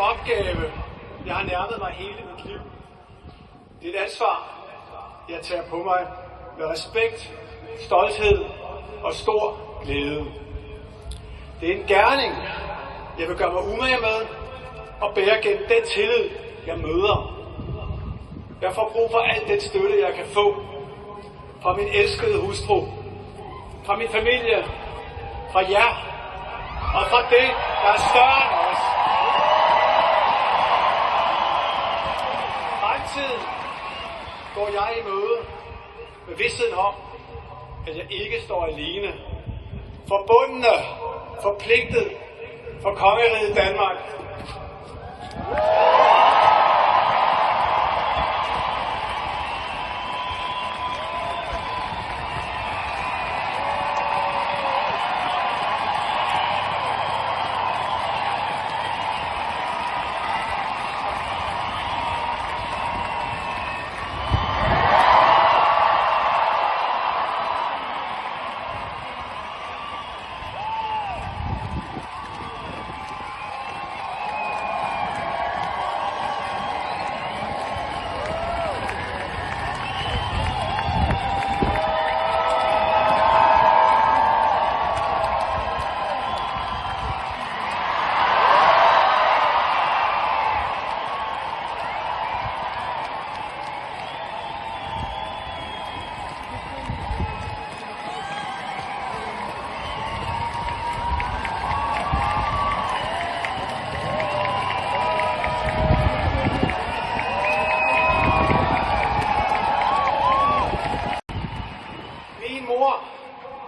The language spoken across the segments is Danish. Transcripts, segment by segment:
opgave, jeg har nærmet mig hele mit liv. Det er et ansvar, jeg tager på mig med respekt, stolthed og stor glæde. Det er en gerning, jeg vil gøre mig umage med og bære gennem den tillid, jeg møder. Jeg får brug for al den støtte, jeg kan få fra min elskede hustru, fra min familie, fra jer og fra det, der er større end os. Fremtiden går jeg i møde med vidstheden om, at jeg ikke står alene. Forbundne, forpligtet for kongeriget Danmark.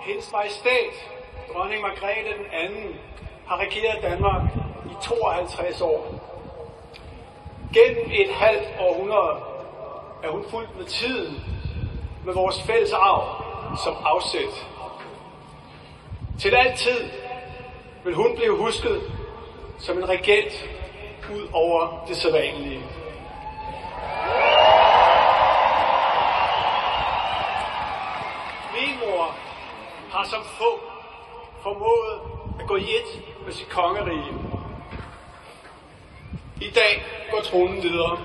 Hendes Majestæt, dronning Margrethe II, har regeret Danmark i 52 år. Gennem et halvt århundrede er hun fulgt med tiden, med vores fælles arv som afsæt. Til altid vil hun blive husket som en regent ud over det sædvanlige. Min mor har som få formået at gå i ét med sit kongerige. I dag går tronen videre.